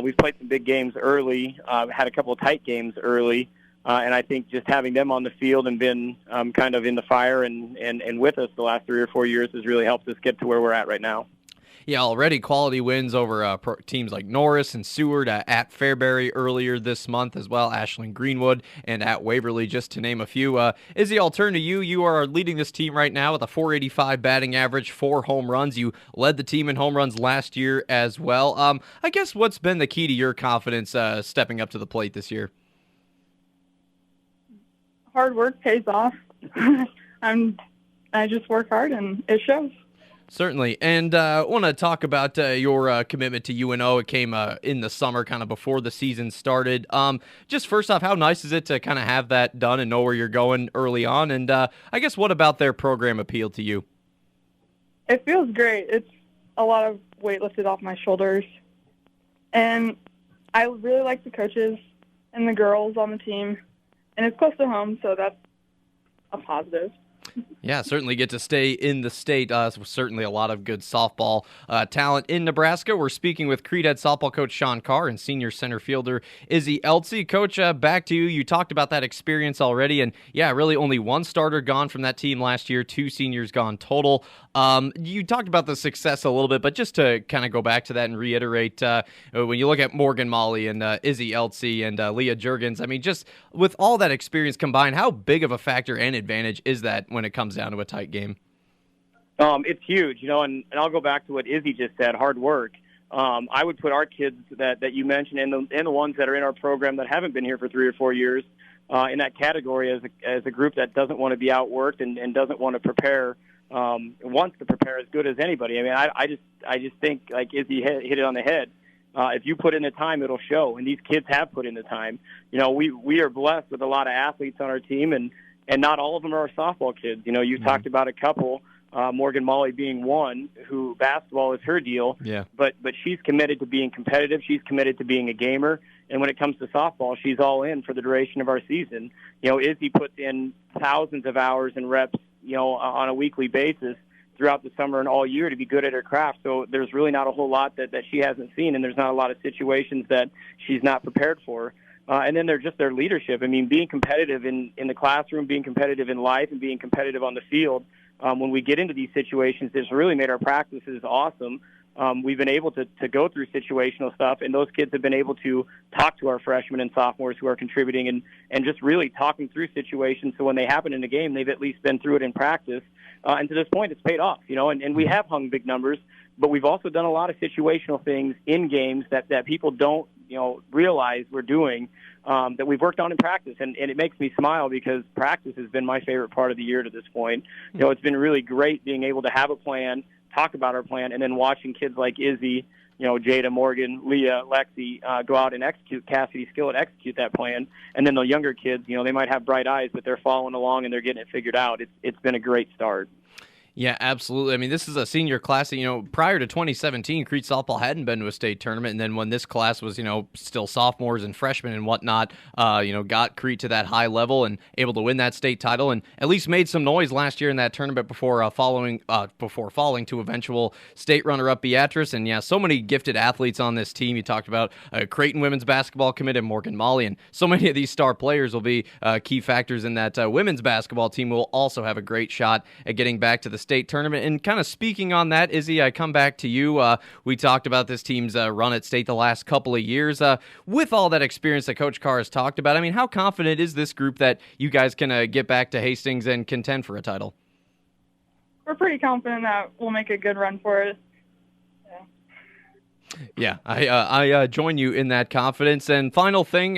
We've played some big games early, had a couple of tight games early, and I think just having them on the field and been kind of in the fire and with us the last 3 or 4 years has really helped us get to where we're at right now. Yeah, already quality wins over teams like Norris and Seward, at Fairbury earlier this month as well, Ashland Greenwood, and at Waverly, just to name a few. Izzy, I'll turn to you. You are leading this team right now with a .485 batting average, 4 home runs. You led the team in home runs last year as well. I guess what's been the key to your confidence stepping up to the plate this year? Hard work pays off. I just work hard, and it shows. Certainly, and I want to talk about your commitment to UNO. It came in the summer, kind of before the season started. Just first off, how nice is it to kind of have that done and know where you're going early on? And I guess what about their program appealed to you? It feels great. It's a lot of weight lifted off my shoulders. And I really like the coaches and the girls on the team. And it's close to home, so that's a positive. Yeah, certainly get to stay in the state. Certainly a lot of good softball talent in Nebraska. We're speaking with Crete head softball coach Sean Carr and senior center fielder Izzy Eltsey. Coach, back to you. You talked about that experience already, and yeah, really only 1 starter gone from that team last year, 2 seniors gone total. You talked about the success a little bit, but just to kind of go back to that and reiterate, when you look at Morgan Molly and Izzy Eltsey and Leah Juergens, I mean, just with all that experience combined, how big of a factor and advantage is that when it comes down to a tight game? It's huge, and I'll go back to what Izzy just said, hard work. I would put our kids that you mentioned and the ones that are in our program that haven't been here for 3 or 4 years in that category as a group that doesn't want to be outworked and doesn't want to prepare, wants to prepare as good as anybody. I mean, I just think, like Izzy hit it on the head. If you put in the time, it'll show, and these kids have put in the time. We are blessed with a lot of athletes on our team, and not all of them are our softball kids. You talked about a couple, Morgan Molly being one, who basketball is her deal. Yeah. But she's committed to being competitive. She's committed to being a gamer. And when it comes to softball, she's all in for the duration of our season. Izzy puts in thousands of hours and reps, on a weekly basis throughout the summer and all year to be good at her craft. So there's really not a whole lot that she hasn't seen, and there's not a lot of situations that she's not prepared for. And then they're just their leadership. I mean, being competitive in the classroom, being competitive in life, and being competitive on the field. When we get into these situations, it's really made our practices awesome. We've been able to go through situational stuff, and those kids have been able to talk to our freshmen and sophomores who are contributing and just really talking through situations. So when they happen in the game, they've at least been through it in practice. And to this point, it's paid off, and we have hung big numbers, but we've also done a lot of situational things in games that people don't, realize we're doing, that we've worked on in practice. And it makes me smile because practice has been my favorite part of the year to this point. It's been really great being able to have a plan, talk about our plan, and then watching kids like Izzy, Jada, Morgan, Leah, Lexi go out and execute, Cassidy Skillett execute that plan. And then the younger kids, they might have bright eyes, but they're following along and they're getting it figured out. It's been a great start. Yeah, absolutely. I mean, this is a senior class. Prior to 2017, Crete softball hadn't been to a state tournament, and then when this class was, still sophomores and freshmen and whatnot, got Crete to that high level and able to win that state title, and at least made some noise last year in that tournament before falling to eventual state runner-up Beatrice. And yeah, so many gifted athletes on this team. You talked about Creighton women's basketball commit Morgan Molly, and so many of these star players will be key factors in that women's basketball team. Will also have a great shot at getting back to the state tournament. And kind of speaking on that, Izzy, I come back to you. We talked about this team's run at state the last couple of years. With all that experience that Coach Carr has talked about, I mean, how confident is this group that you guys can get back to Hastings and contend for a title? We're pretty confident that we'll make a good run for it. Yeah, I join you in that confidence. And final thing,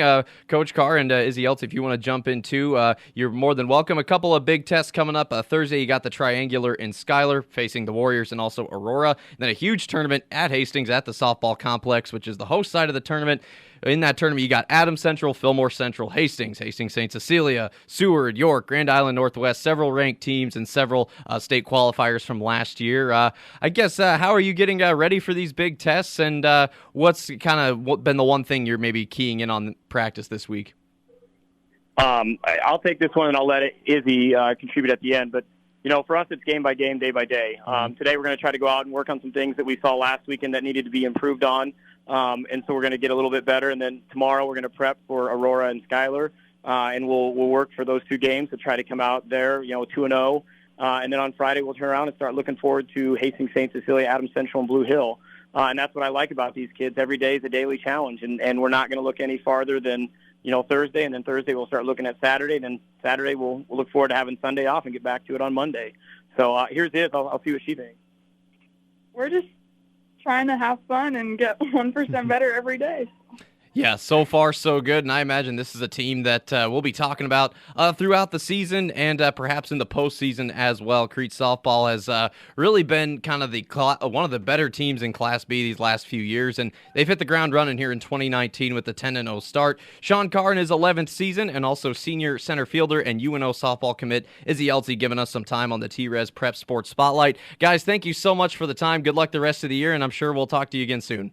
Coach Carr and Izzy Eltz, if you want to jump into, you're more than welcome. A couple of big tests coming up. Thursday, you got the Triangular in Schuyler facing the Warriors and also Aurora. And then a huge tournament at Hastings at the softball complex, which is the host side of the tournament. In that tournament, you got Adams Central, Fillmore Central, Hastings St. Cecilia, Seward, York, Grand Island Northwest, several ranked teams and several state qualifiers from last year. I guess, how are you getting ready for these big tests, and what's kind of been the one thing you're maybe keying in on practice this week? I'll take this one, and I'll let Izzy contribute at the end. But, for us, it's game by game, day by day. Today we're going to try to go out and work on some things that we saw last weekend that needed to be improved on. And so we're going to get a little bit better. And then tomorrow we're going to prep for Aurora and Schuyler. And we'll work for those two games to try to come out there, 2-0. And then on Friday we'll turn around and start looking forward to Hastings St. Cecilia, Adams Central, and Blue Hill. And that's what I like about these kids. Every day is a daily challenge. And we're not going to look any farther than, Thursday. And then Thursday we'll start looking at Saturday. And then Saturday we'll look forward to having Sunday off and get back to it on Monday. So here's it. I'll see what she thinks. We're just trying to have fun and get 1% better every day. Yeah, so far so good, and I imagine this is a team that we'll be talking about throughout the season and perhaps in the postseason as well. Crete softball has really been kind of one of the better teams in Class B these last few years, and they've hit the ground running here in 2019 with the 10-0 start. Sean Carr in his 11th season, and also senior center fielder and UNO softball commit Izzy Eltz giving us some time on the T-Rez Prep Sports Spotlight. Guys, thank you so much for the time. Good luck the rest of the year, and I'm sure we'll talk to you again soon.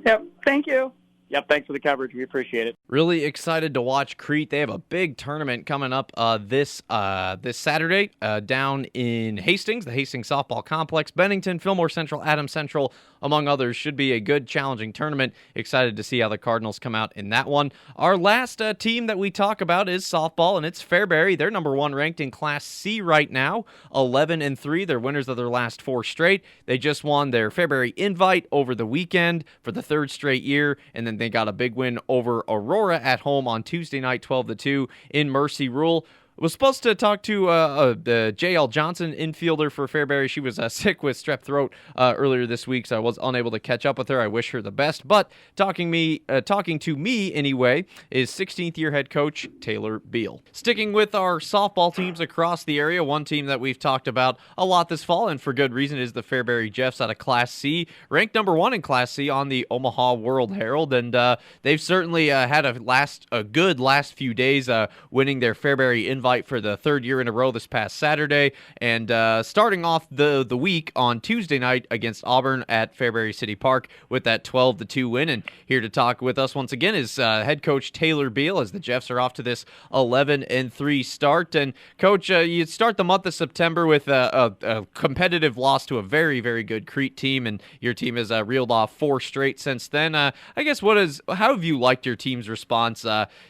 Yep, thank you. Yep, thanks for the coverage. We appreciate it. Really excited to watch Crete. They have a big tournament coming up this Saturday down in Hastings, the Hastings Softball Complex. Bennington, Fillmore Central, Adams Central, among others. Should be a good, challenging tournament. Excited to see how the Cardinals come out in that one. Our last team that we talk about is softball, and it's Fairbury. They're number 1 ranked in Class C right now, 11-3. They're winners of their last 4 straight. They just won their Fairbury Invite over the weekend for the 3rd straight year, and then they got a big win over Aurora at home on Tuesday night, 12-2 in Mercy Rule. Was supposed to talk to the J.L. Johnson, infielder for Fairbury. She was sick with strep throat earlier this week, so I was unable to catch up with her. I wish her the best. But talking to me anyway is 16th-year head coach Taylor Beal. Sticking with our softball teams across the area, one team that we've talked about a lot this fall, and for good reason, is the Fairbury Jeffs out of Class C, ranked number 1 in Class C on the Omaha World Herald, and they've certainly had a good last few days, winning their Fairbury Invite for the 3rd year in a row this past Saturday, and starting off the week on Tuesday night against Auburn at Fairbury City Park with that 12-2 win. And here to talk with us once again is head coach Taylor Beal, as the Jeffs are off to this 11-3 start. And Coach, you start the month of September with a competitive loss to a very, very good Crete team, and your team has reeled off 4 straight since then. I guess how have you liked your team's response?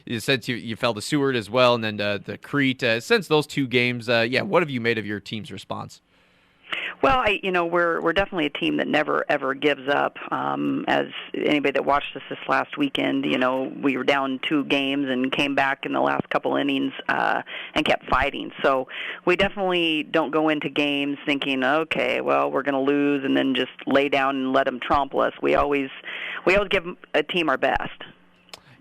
You said you fell to Seward as well, and then the Crete. Since those 2 games, what have you made of your team's response? Well, we're definitely a team that never ever gives up. As anybody that watched us this last weekend, we were down 2 games and came back in the last couple innings and kept fighting. So we definitely don't go into games thinking, okay, well, we're going to lose and then just lay down and let them trample us. We always give a team our best.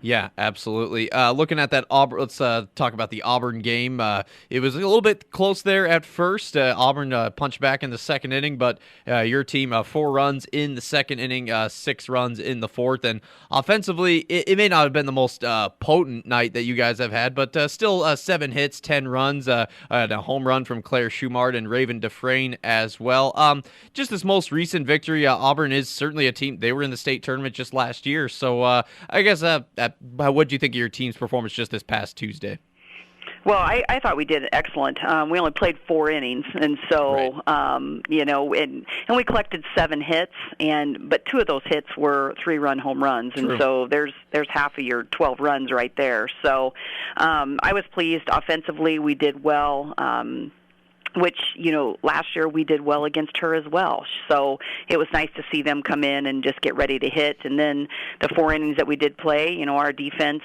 Yeah, absolutely. Looking at that Auburn, let's talk about the Auburn game. It was a little bit close there at first. Auburn punched back in the second inning, but your team 4 runs in the second inning, 6 runs in the fourth. And offensively, it may not have been the most potent night that you guys have had, but still 7 hits, 10 runs, and a home run from Claire Schumart and Raven Dufresne as well. Just this most recent victory, Auburn is certainly a team. They were in the state tournament just last year, so I guess what do you think of your team's performance just this past Tuesday? Well, I thought we did excellent. We only played 4 innings, and so and we collected 7 hits, but 2 of those hits were 3-run home runs, and so there's half of your 12 runs right there. So I was pleased. Offensively, we did well. Which, last year we did well against her as well. So it was nice to see them come in and just get ready to hit. And then the 4 innings that we did play, our defense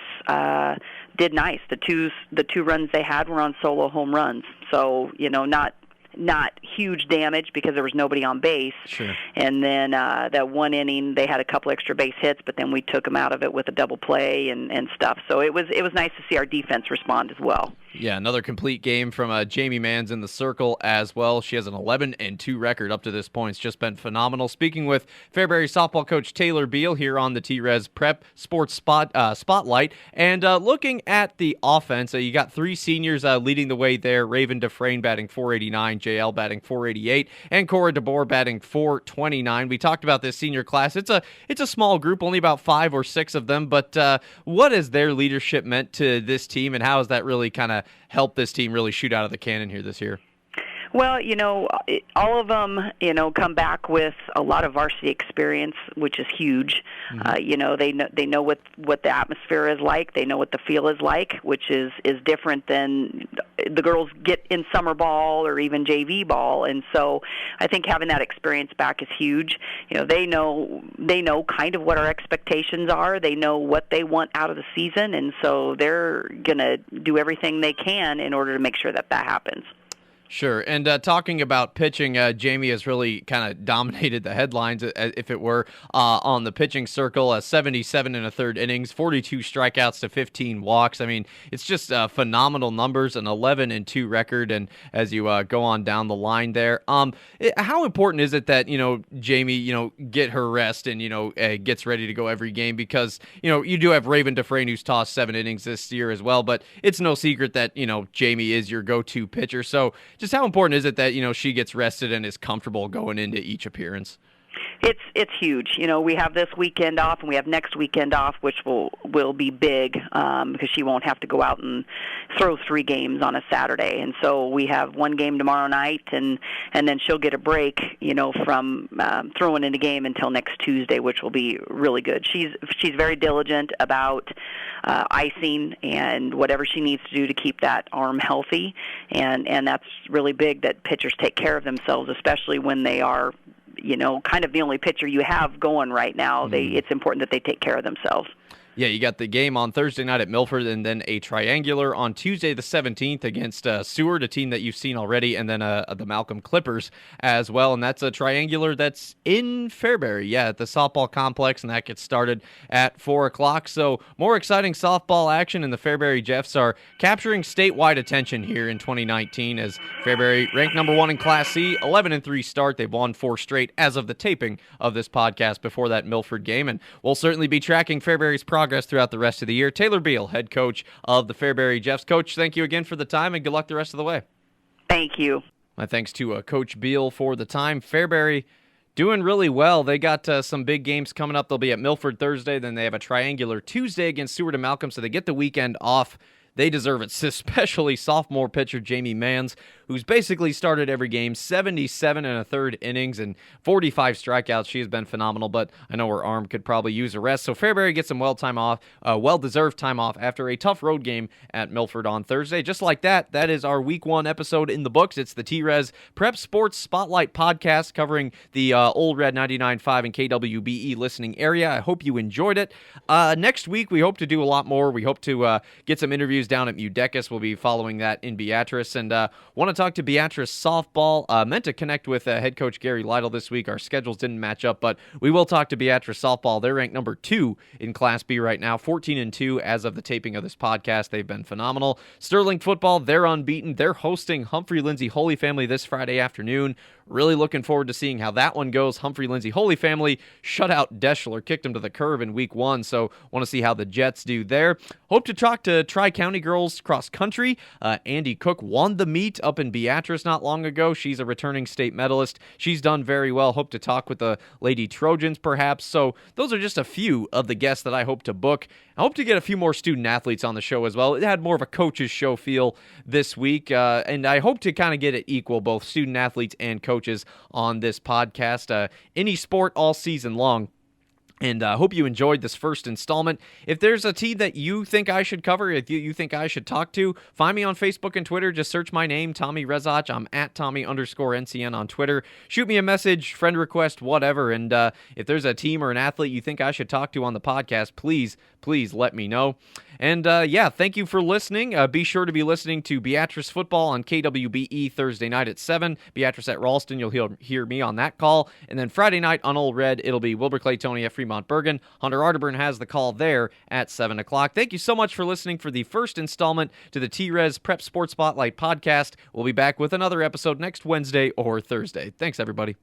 did nice. The two runs they had were on solo home runs. So, not huge damage because there was nobody on base. Sure. And then that 1 inning, they had a couple extra base hits, but then we took them out of it with a double play and stuff. So it was nice to see our defense respond as well. Yeah, another complete game from Jamie Manns in the circle as well. She has an 11-2 record up to this point. It's just been phenomenal. Speaking with Fairbury softball coach Taylor Beal here on the T-Rez Prep Sports Spotlight. And looking at the offense, you got 3 seniors leading the way there. Raven Dufresne batting .489, JL batting .488, and Cora DeBoer batting .429. We talked about this senior class. It's a small group, only about 5 or 6 of them. But what has their leadership meant to this team, and how has that really kind of helped this team really shoot out of the cannon here this year? Well, all of them, come back with a lot of varsity experience, which is huge. Mm-hmm. They know what the atmosphere is like. They know what the feel is like, which is different than the girls get in summer ball or even JV ball. And so I think having that experience back is huge. They know kind of what our expectations are. They know what they want out of the season, and so they're going to do everything they can in order to make sure that happens. Sure. And talking about pitching, Jamie has really kind of dominated the headlines, if it were, on the pitching circle. 77 and a third innings, 42 strikeouts to 15 walks. I mean, it's just phenomenal numbers, an 11-2 record. And as you go on down the line there, how important is it that, Jamie, get her rest and, gets ready to go every game? Because, you do have Raven Dufresne, who's tossed 7 innings this year as well, but it's no secret that, Jamie is your go-to pitcher. So just how important is it that, she gets rested and is comfortable going into each appearance? It's huge. We have this weekend off, and we have next weekend off, which will be big because she won't have to go out and throw 3 games on a Saturday. And so we have 1 game tomorrow night, and then she'll get a break, from throwing in a game until next Tuesday, which will be really good. She's very diligent about icing and whatever she needs to do to keep that arm healthy, and that's really big that pitchers take care of themselves, especially when they are kind of the only pitcher you have going right now. It's important that they take care of themselves. Yeah, you got the game on Thursday night at Milford, and then a triangular on Tuesday the 17th against Seward, a team that you've seen already, and then the Malcolm Clippers as well. And that's a triangular that's in Fairbury, at the softball complex, and that gets started at 4 o'clock. So more exciting softball action, and the Fairbury Jeffs are capturing statewide attention here in 2019 as Fairbury ranked number 1 in Class C, 11-3 start. They've won 4 straight as of the taping of this podcast before that Milford game, and we'll certainly be tracking Fairbury's progress throughout the rest of the year. Taylor Beal, head coach of the Fairbury Jeffs. Coach, thank you again for the time, and good luck the rest of the way. Thank you. My thanks to Coach Beal for the time. Fairbury doing really well. They got some big games coming up. They'll be at Milford Thursday, then they have a triangular Tuesday against Seward and Malcolm, so they get the weekend off. They deserve it, especially sophomore pitcher Jamie Manns, who's basically started every game, 77 and a third innings and 45 strikeouts. She has been phenomenal, but I know her arm could probably use a rest. So Fairbury gets some well-deserved time off after a tough road game at Milford on Thursday. Just like that, that is our Week 1 episode in the books. It's the T-Rez Prep Sports Spotlight podcast covering the Old Red 99.5 and KWBE listening area. I hope you enjoyed it. Next week, we hope to do a lot more. We hope to get some interviews down at Mudecas. We'll be following that in Beatrice. And want to talk to Beatrice softball. Meant to connect with head coach Gary Lytle this week. Our schedules didn't match up, but we will talk to Beatrice softball. They're ranked number 2 in Class B right now, 14-2 as of the taping of this podcast. They've been phenomenal. Sterling football, they're unbeaten. They're hosting Humphrey Lindsay Holy Family this Friday afternoon. Really looking forward to seeing how that one goes. Humphrey Lindsay Holy Family shut out Deschler, kicked them to the curb in week 1, so want to see how the Jets do there. Hope to talk to Tri-County girls cross country. Andy Cook won the meet up in Beatrice not long ago. She's a returning state medalist. She's done very well. Hope to talk with the Lady Trojans perhaps. So those are just a few of the guests that I hope to book. I hope to get a few more student athletes on the show as well. It had more of a coach's show feel this week, and I hope to kind of get it equal, both student athletes and coaches on this podcast. Any sport all season long. And I hope you enjoyed this first installment. If there's a team that you think I should cover, if you think I should talk to, find me on Facebook and Twitter. Just search my name, Tommy Rezach. I'm at Tommy_NCN on Twitter. Shoot me a message, friend request, whatever. And if there's a team or an athlete you think I should talk to on the podcast, please let me know. And thank you for listening. Be sure to be listening to Beatrice football on KWBE Thursday night at 7. Beatrice at Ralston, you'll hear me on that call. And then Friday night on Old Red, it'll be Wilbur Clay Tony at Fremont Bergen. Hunter Arterburn has the call there at 7 o'clock. Thank you so much for listening for the first installment to the T-Rez Prep Sports Spotlight podcast. We'll be back with another episode next Wednesday or Thursday. Thanks, everybody.